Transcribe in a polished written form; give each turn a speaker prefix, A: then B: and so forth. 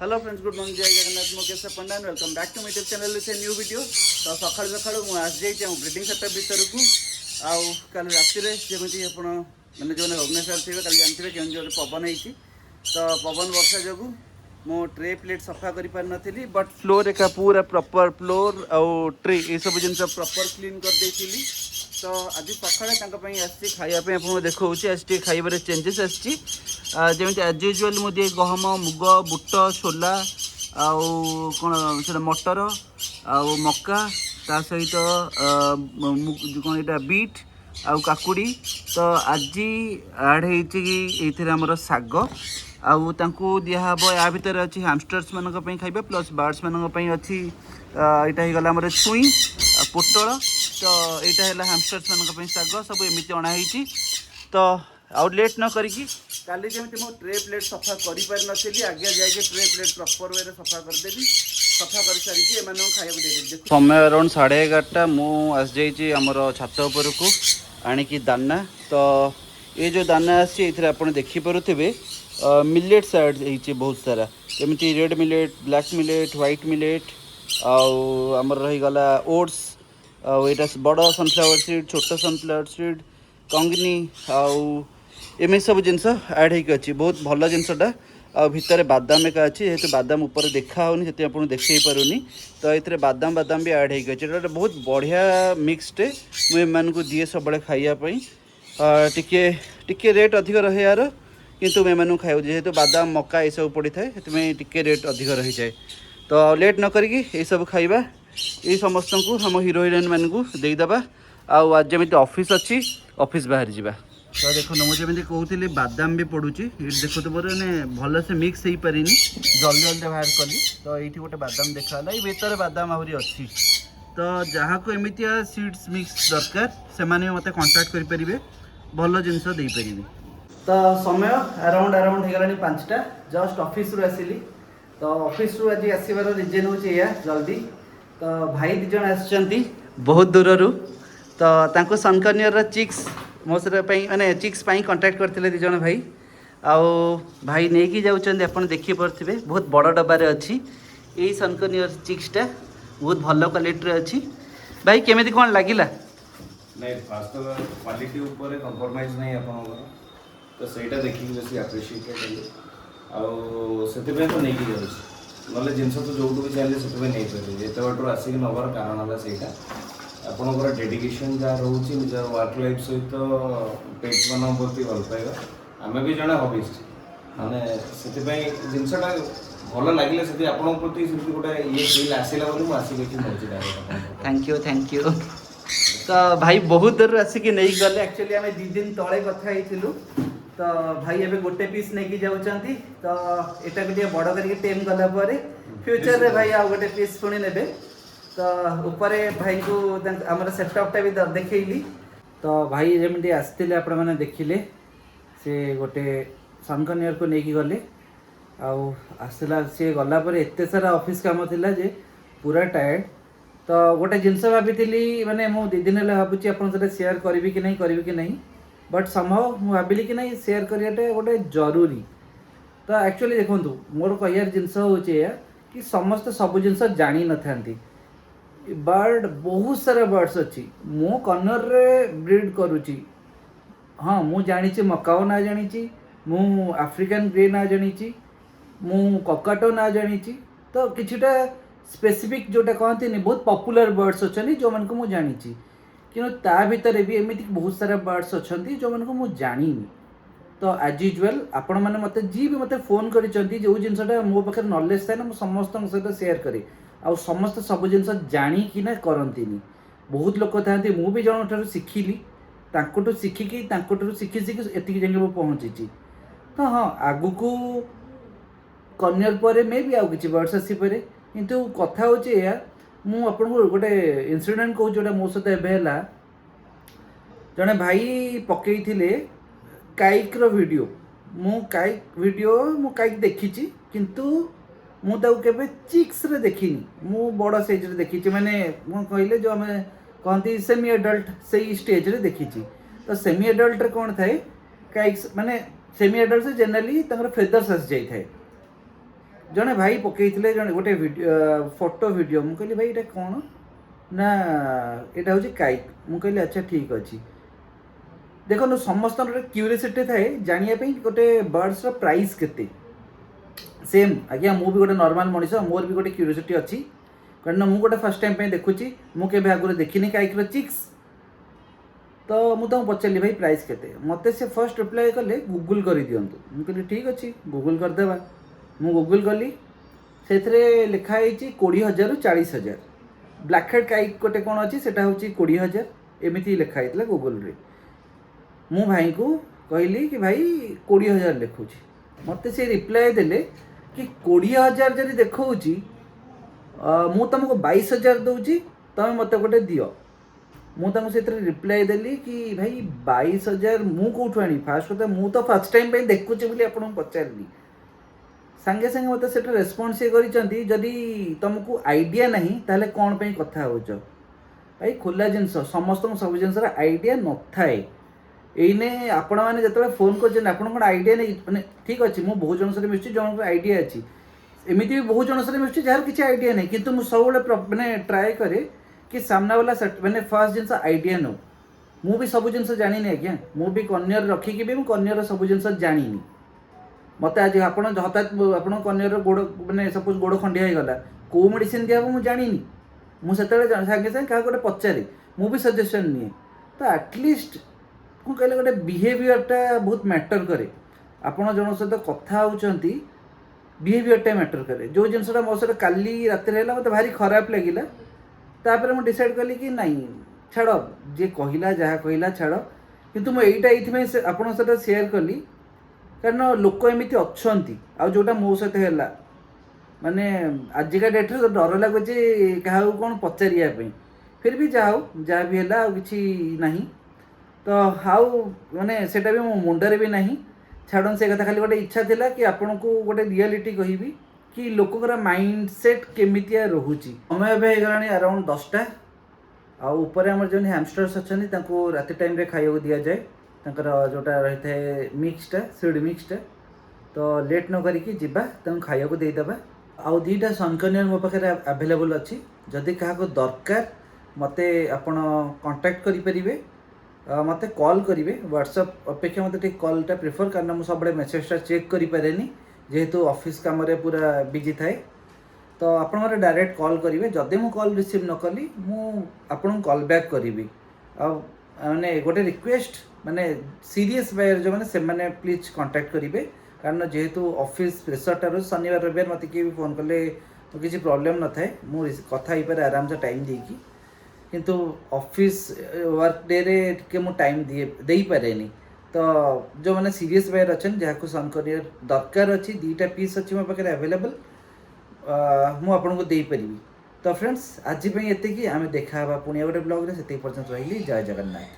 A: Hello friends, good morning, Jai Jagannath. Mukesh Panda welcome back to my YouTube channel with a new video. तो सकाल सकाल मुझे आसी ब्रिडिंग सेटअप भर को कल राति जमी आप मैंने जो भुवनेश्वर थे कल जानते हैं जो पवन होती तो पवन वर्षा जो मो ट्रे प्लेट सफा कर पार नी बट फ्लोर एक पूरा प्रॉपर फ्लोर आउ ट्रे ये सब जिन प्रॉपर क्लीन कर देती। तो आज सकाଳେ खायापी आपको देखा आज खाइबार चेंजेस आमती एज यूजुआल मुझे गहम मुग बुट छोला आउ कौन से मटर आउ मक्का ता सहित कौन यहाँ बीट आउ काकुड़ी। तो आज आड होमर शाग आउ दिहब या भितर अच्छी हामस्टर्स मान खाइबा प्लस बार्ड्स मान अच्छी यहाँ होगा छुई पोटल। तो यहाँ है हामस्टर्स मान शाग सब एमती अणाई। तो आउ लेट न करी काली जमी मो ट्रे प्लेट सफा कर पारि नी आगे जाके ट्रे प्लेट प्रॉपर वे सफा करदेवी। सफा कर सारी खाया देदेवी। समय अराउंड 11:30 मुझे आमर छात उपर को आणिकी दाना। तो ये जो दाना आसी आप देखिपे मिलेट्स ऐड होती बहुत सारा एमती red millet black millet white millet आमर रहीगला ओट्स आईटा बड़ सनफ्लावर सीड छोट सनफ्लावर सीड कंगनी आम सब जिनस ऐड होती बहुत भल जिनसटा आ भितर बादाम एक अच्छी जेहतु बादाम ऊपर देखा होनी से आपको देखे पारूनी। तो ये बादाम बादाम भी ऐड होती है बहुत बढ़िया मिक्सटे मुझे दिए सब खायापी टिके रेट अधिक रहे यार किंतु मैं खाऊ जेहेतु बादाम मक्का ये सब पड़ी थाए टिके रेट अधिक रही जाए। तो लेट न करी सब खाइबा ये समस्त को हम हीरो हिरोइन मानू देदेबा। आज जमी ऑफिस अच्छी ऑफिस बाहर जावा। तो देखो मुझे जमी कहती बादाम भी पड़ुची देखो तो मैंने भल से मिक्स हो पारे जल्दी जल्दी बाहर कली। तो ये गोटे बादाम देखा ये भितर बादाम आहरी अच्छी। तो जहाँ को एमती सीड्स मिक्स दरकार से मत कंटाक्ट करेंगे भल जिनस देपारी। तो समय अराउंड होगा 5टा जस्ट ऑफिस रू आसिली। तो ऑफिस रू आज आसबार रिजन हूँ जल्दी। तो भाई दिज आसुँच बहुत दूर तो सनकन्यर चिक्स मोसर माने चिक्स कंटाक्ट करते दिज भाई आउ भाई नहीं जाऊँच आप देखिपे बहुत बड़ डबारे अच्छी यही सनकन्यर चिक्सटा बहुत भल क्वालिटी अच्छी। भाई केमी कौन लगिला?
B: नहीं फास्ट तो क्वालिटी ऊपर कंप्रोमाइज नहीं आपनकर तो सहीटा देखिए बेस आप्रिशिएट करेंगे आते तो नहीं जाऊँ ना जिनस तो जो भी चाहिए से नहीं पारे एत बाटर आसिक नबार कारण है सहीटा आपणकर डेडिकेशन जहाँ रोचे निज वर्क लाइफ सहित पेट्स मान प्रति भल पाइबा आम भी जड़े हबिस्ट माने से जिनसटा भल लगे से आपण प्रति गोटे ये फिल आसला बोली मुझे
A: थैंक यू। तो भाई बहुत दूर आसिक नहीं गले एक्चुअली आम 2 दिन तले कथा तो भाई एबे गोटे पीस नहीं जाऊँगी। तो यहाँ को बड़ करके टेम गलापर फ्यूचर रे भाई आ गोटे पीस पुणी ने। तो ऊपर भाई को आमर सेटअपटा भी देखली। तो भाई जमी आसते आपण मैंने देखिले से गोटे सनकन्यर को लेकिन गले आसला सी गलापर एत सारा ऑफिस काम थिला जे पूरा टायर्ड। तो गोटे जिनस भाभी माने मु 2 दिन है भावुँ आप सेयार करी कि नहीं बट संभव मुझे भाविली कि नहीं सेयार करवाटा गोटे जरूरी। तो एक्चुअली देखो मोर कहार जिनस हूँ कि समस्त सब जिनस जानी न था बर्ड बहुत सारा बर्ड्स अच्छी मो कन्नर रे ब्रीड करुच्ची। हाँ मु जानी मकाओ ना जानी मु आफ्रिकान ग्रे ना जानी मु ककाटो ना जानी। तो किछटा स्पेसिफिक जोटा कहती नहीं बहुत पॉपुलर बर्ड्स अच्छा जो मन को मुझे जानी कि ता भितर भी एमती बहुत सारा बर्ड्स अच्छा जो मन को मुझे जानी। तो एज यूजुअल आपण मैंने मत जी भी मत फोन कर जो जिनसटा मो पाखे नॉलेज थाए ना मुझे समस्त सहित सेयार करे आ समस्त सब जिन जाणी कि ना करती। बहुत लोक था मु भी जन शिखिली शिखिकी शिखी शिखी एति जाए पहुँची। तो हाँ आगु को कन्यर पर मे भी आउ कि बर्ड्स आसीपे किंतु कथा हूँ मुझे गोटे इनसीडेंट कहूँ जोटा मो सहित एवं जड़े भाई पकई काइक वीडियो मु काइक देखी किंतु मुझे चिक्स रे देखनी मु बड़ सेज रे देखी माने कहले जो आम कहती सेमी एडल्ट से स्टेज रे देखी। तो सेमी एडल्ट रे कौन थाए काइक्स माने सेमी एडल्ट से जनरली फेदर्स आसी जाए जड़े भाई पकई जड़े गोटे फोटो वीडियो मुझे कहली भाई ये कौन ना यहाँ हूँ काइक मुझे अच्छा ठीक अच्छे देखो समस्त क्यूरीसीटी थाए जानापी गोटे बर्ड्स प्राइस केते सेम आज्ञा मु भी गोटे नॉर्मल मनीष मोर भी गोटे क्यूरीसीटी अच्छी कारण मुझे गोटे फर्स्ट टाइम देखुची मुझे आगुरी देखनी काइक्र चिक्स तो मुझे पचारि भाई प्राइस केते मते से फर्स्ट रिप्लाई कले गूगल कर दिंतु मुझे कहली ठीक अच्छे गूगल करदेवा मु गूगल कली से लिखाई 20,000 ରୁ 40,000 ब्लैक हेड काइक गोटे कौन अच्छी से हूँ 20,000 एमती लिखाई गूगल रे मु भाई को कहली कि भाई 20,000 लिखुची मते से रिप्लाई देले कि 20,000 जब देखा मु तुमको 22,000 दूची तुम मत गोटे दियो मुझे रिप्लाई देली कि भाई 22,000 मु कौटू आनी फास्ट कथा मु तो फर्स्ट टाइम देखुची बोली आपन पचारि सांगे सांगे मत से रेस्पॉन्स ये करी जदि तुमको आइडिया नहीं ताले कौन पे कथा हो भाई खोला जिनस समस्त सब जिनस आइडिया न थाए एने आपण मैंने जो फोन कर कौन आइडिया नहीं मैंने ठीक अच्छे मुझे बहुत जन सहित मिशुची जन आइडिया अच्छी एमती भी बहुत जन सहित मिशुची जार किसी आइडिया नहीं किंतु मुझे सब मैंने ट्राए करे कि सामना वाला मैंने फर्स्ट जिनस आइडिया नौ मु भी सब जिनस जानी आज्ञा मु भी कन्यर रखिकी भी कन्यर सब जिनस जानी मत आज आप हठात आप कन्यर गोड़ मैंने सपोज गोड़ खंडिया होगा कौ मेडिसिन दिया मुझे जानी मुझे सागे सागे क्या गोटे पचारे मुझे सजेसन निए तो आटलिस्ट कौन कहले गोटे बिहेवियरटा बहुत मैटर करे आपड़ जन सहित कथा होती बिहेवियरटा मैटर करे जो जिनसा मो सहित काली राति है मत भारी खराब लगिला तापर मुझे डिसाइड कली कि नहीं छाड़ जी कहला जहाँ कहला छाड़ किंतु मुझे ये आपन सहित सेयार कली कारण लोक एमती अच्छा जोटा मो सहित है माने आजिका डेट रे डर लगुच क्या कौन पचारे फिर भी जहाँ जहाँ भी है कि नहीं तो हाउ माने सेटा भी मो मुंडरे भी नहीं छाड़न से कथा खाली गोटे इच्छा थिला कि आपन को गोटे रियलिटी कहिबी कि लोककर माइंडसेट केमितिया रोची समय ए अराउंड 10टा आपर आम जो हैमस्टर्स अच्छा राति टाइम रे खाइबा दि जाए तांकर जोटा रही है मिक्सटा सीड मिक्सटा तो लेट न करिकी जिबा तांको खाइबा देदेबा आउ 2टा सनकनियर मो पाखे अवेलेबल अच्छी जदि क्या दरकार मते आपण कांटेक्ट करि परिबे मते कॉल करिवे व्हाट्सएप अपेक्षा मते कॉलटा प्रिफर कारण मुझे सब मेसेजटा चेक करि पारेनी जेहेतु ऑफिस काम रे पूरा बिजी थाए तो आप डायरेक्ट कॉल करेंगे जदि मु कॉल रिसीव न कली मु आपन कॉल बैक करी माने गोटे रिक्वेस्ट माने सीरियस बायर जो मैंने से माने प्लीज कांटेक्ट करेंगे कारण जेहेतु ऑफिस प्रेसर टार शनिवार रविवार मत किए भी फोन कले तो किसी प्रॉब्लम न थाए मु कथा ही पारे आराम से टाइम देकी किंतु ऑफिस वर्क डे रे टिके मु टाइम दे पारेनी तो जो मैंने सीरीयस बायर अच्छा जहाँ सन करियर दरकार अच्छी 2टा पीस अच्छी मो पाखे अवेलेबल मु आपन को दे पारि तो फ्रेंड्स आज ये आम देखा पुणी गोटे ब्लॉग रे से पर्यटन रही जय जगन्नाथ।